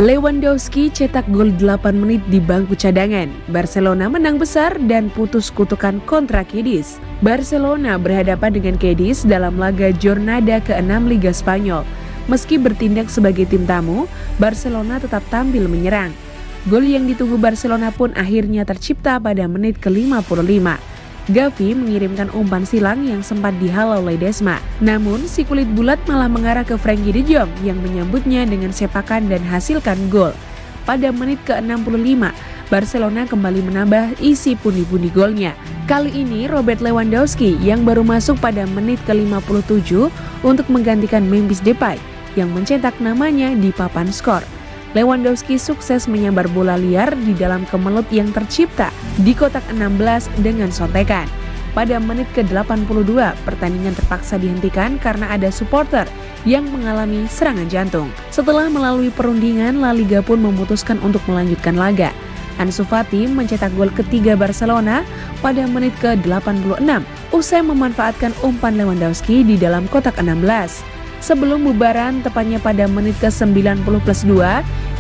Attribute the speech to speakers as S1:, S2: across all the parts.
S1: Lewandowski cetak gol 8 menit di bangku cadangan. Barcelona menang besar dan putus kutukan kontra Cadiz. Barcelona berhadapan dengan Cadiz dalam laga Jornada ke-6 Liga Spanyol. Meski bertindak sebagai tim tamu, Barcelona tetap tampil menyerang. Gol yang ditunggu Barcelona pun akhirnya tercipta pada menit ke-55. Gavi mengirimkan umpan silang yang sempat dihalau Ledesma. Namun, si kulit bulat malah mengarah ke Frenkie de Jong yang menyambutnya dengan sepakan dan hasilkan gol. Pada menit ke-65, Barcelona kembali menambah isi pundi-pundi golnya. Kali ini Robert Lewandowski yang baru masuk pada menit ke-57 untuk menggantikan Memphis Depay yang mencetak namanya di papan skor. Lewandowski sukses menyambar bola liar di dalam kemelut yang tercipta di kotak 16 dengan sontekan. Pada menit ke-82, pertandingan terpaksa dihentikan karena ada supporter yang mengalami serangan jantung. Setelah melalui perundingan, La Liga pun memutuskan untuk melanjutkan laga. Ansu Fati mencetak gol ketiga Barcelona pada menit ke-86 usai memanfaatkan umpan Lewandowski di dalam kotak 16. Sebelum bubaran, tepatnya pada menit ke-90+2,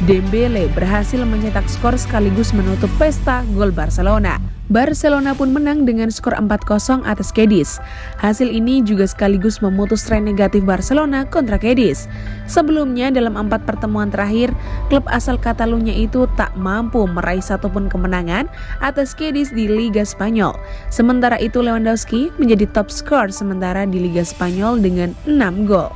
S1: Dembele berhasil mencetak skor sekaligus menutup pesta gol Barcelona. Barcelona pun menang dengan skor 4-0 atas Cadiz. Hasil ini juga sekaligus memutus tren negatif Barcelona kontra Cadiz. Sebelumnya dalam 4 pertemuan terakhir, klub asal Catalunya itu tak mampu meraih satupun kemenangan atas Cadiz di Liga Spanyol. Sementara itu Lewandowski menjadi top skor sementara di Liga Spanyol dengan 6 gol.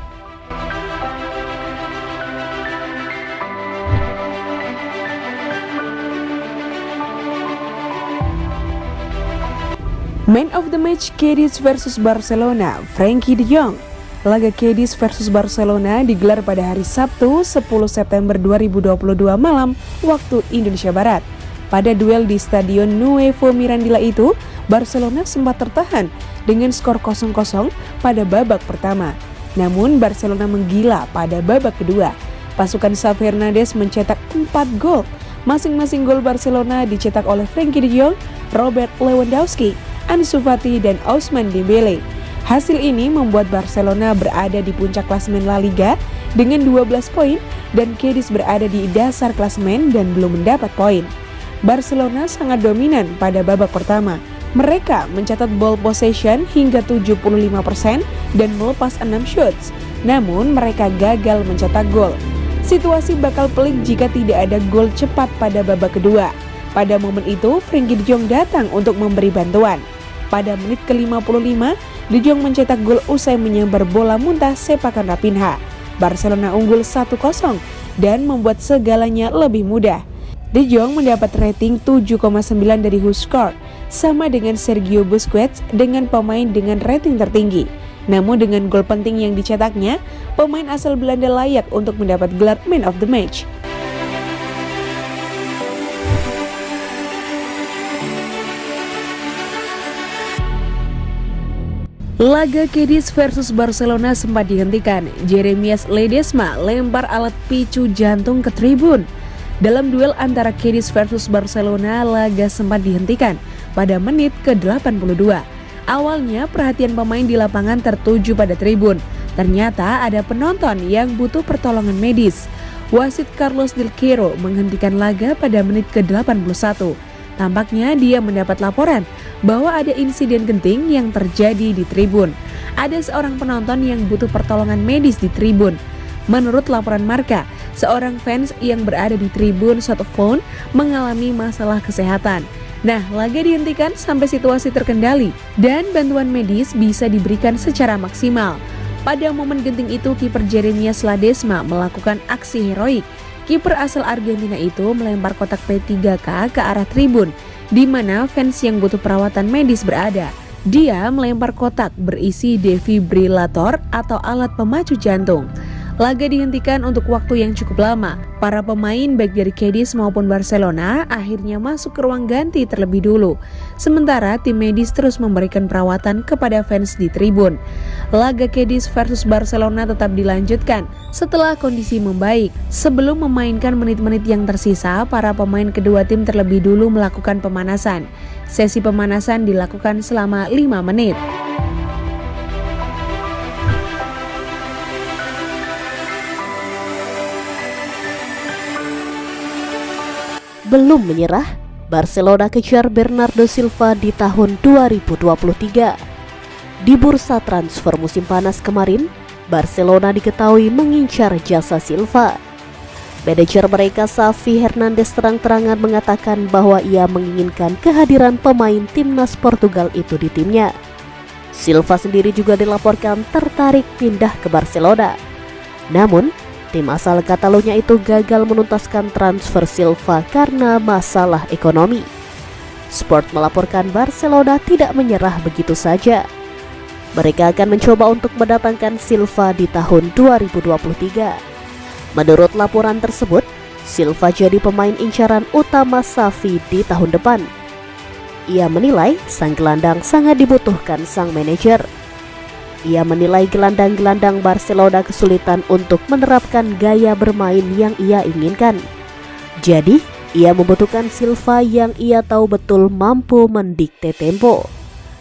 S1: Man of the match Cadiz versus Barcelona, Frenkie de Jong. Laga Cadiz versus Barcelona digelar pada hari Sabtu 10 September 2022 malam waktu Indonesia Barat. Pada duel di Stadion Nuevo Mirandilla itu, Barcelona sempat tertahan dengan skor 0-0 pada babak pertama. Namun Barcelona menggila pada babak kedua. Pasukan Xavi Hernandez mencetak 4 gol. Masing-masing gol Barcelona dicetak oleh Frenkie de Jong, Robert Lewandowski, Ansu Fati, dan Ousmane Dembele. Hasil ini membuat Barcelona berada di puncak klasemen La Liga dengan 12 poin dan Cadiz berada di dasar klasemen dan belum mendapat poin. Barcelona sangat dominan pada babak pertama. Mereka mencatat ball possession hingga 75% dan melepas 6 shots. Namun mereka gagal mencetak gol. Situasi bakal pelik jika tidak ada gol cepat pada babak kedua. Pada momen itu, Frenkie de Jong datang untuk memberi bantuan. Pada menit ke-55, De Jong mencetak gol usai menyambar bola muntah sepakan Raphinha. Barcelona unggul 1-0 dan membuat segalanya lebih mudah. De Jong mendapat rating 7,9 dari WhoScored, sama dengan Sergio Busquets dengan pemain dengan rating tertinggi. Namun dengan gol penting yang dicetaknya, pemain asal Belanda layak untuk mendapat gelar Man of the Match. Laga Cadiz versus Barcelona sempat dihentikan. Jeremias Ledesma lempar alat picu jantung ke tribun. Dalam duel antara Cadiz versus Barcelona, laga sempat dihentikan pada menit ke-82. Awalnya perhatian pemain di lapangan tertuju pada tribun. Ternyata ada penonton yang butuh pertolongan medis. Wasit Carlos Del Quero menghentikan laga pada menit ke-81. Tampaknya dia mendapat laporan bahwa ada insiden genting yang terjadi di tribun. Ada seorang penonton yang butuh pertolongan medis di tribun. Menurut laporan Marca, seorang fans yang berada di tribun Southampton mengalami masalah kesehatan. Nah, laga dihentikan sampai situasi terkendali dan bantuan medis bisa diberikan secara maksimal. Pada momen genting itu, kiper Jeremias Ledesma melakukan aksi heroik. Kiper asal Argentina itu melempar kotak P3K ke arah tribun, di mana fans yang butuh perawatan medis berada. Dia melempar kotak berisi defibrilator atau alat pemacu jantung. Laga dihentikan untuk waktu yang cukup lama. Para pemain baik dari Cadiz maupun Barcelona akhirnya masuk ke ruang ganti terlebih dulu. Sementara tim medis terus memberikan perawatan kepada fans di tribun. Laga Cadiz versus Barcelona tetap dilanjutkan setelah kondisi membaik. Sebelum memainkan menit-menit yang tersisa, para pemain kedua tim terlebih dulu melakukan pemanasan. Sesi pemanasan dilakukan selama 5 menit.
S2: Belum menyerah, Barcelona kejar Bernardo Silva di tahun 2023. Di bursa transfer musim panas kemarin, Barcelona diketahui mengincar jasa Silva. Manajer mereka Xavi Hernandez terang-terangan mengatakan bahwa ia menginginkan kehadiran pemain timnas Portugal itu di timnya. Silva sendiri juga dilaporkan tertarik pindah ke Barcelona. Namun, tim asal Catalonia itu gagal menuntaskan transfer Silva karena masalah ekonomi. Sport melaporkan Barcelona tidak menyerah begitu saja. Mereka akan mencoba untuk mendatangkan Silva di tahun 2023. Menurut laporan tersebut, Silva jadi pemain incaran utama Xavi di tahun depan. Ia menilai sang gelandang sangat dibutuhkan sang manajer. Ia menilai gelandang-gelandang Barcelona kesulitan untuk menerapkan gaya bermain yang ia inginkan. Jadi, ia membutuhkan Silva yang ia tahu betul mampu mendikte tempo.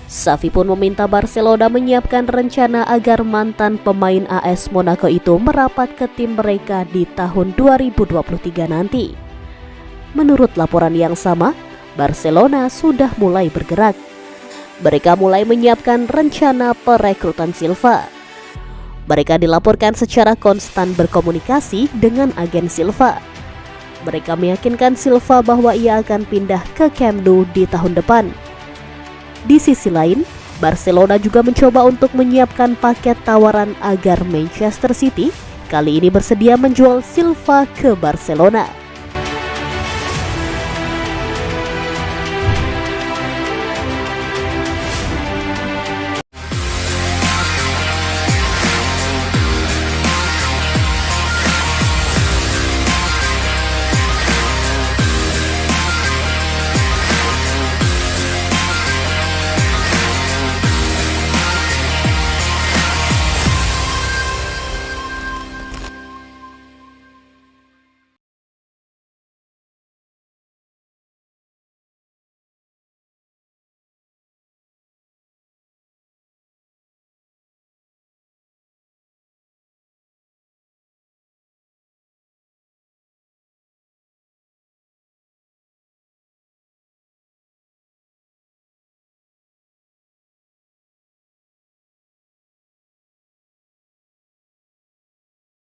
S2: Xavi pun meminta Barcelona menyiapkan rencana agar mantan pemain AS Monaco itu merapat ke tim mereka di tahun 2023 nanti. Menurut laporan yang sama, Barcelona sudah mulai bergerak. Mereka mulai menyiapkan rencana perekrutan Silva. Mereka dilaporkan secara konstan berkomunikasi dengan agen Silva. Mereka meyakinkan Silva bahwa ia akan pindah ke Camp Nou di tahun depan. Di sisi lain, Barcelona juga mencoba untuk menyiapkan paket tawaran agar Manchester City kali ini bersedia menjual Silva ke Barcelona.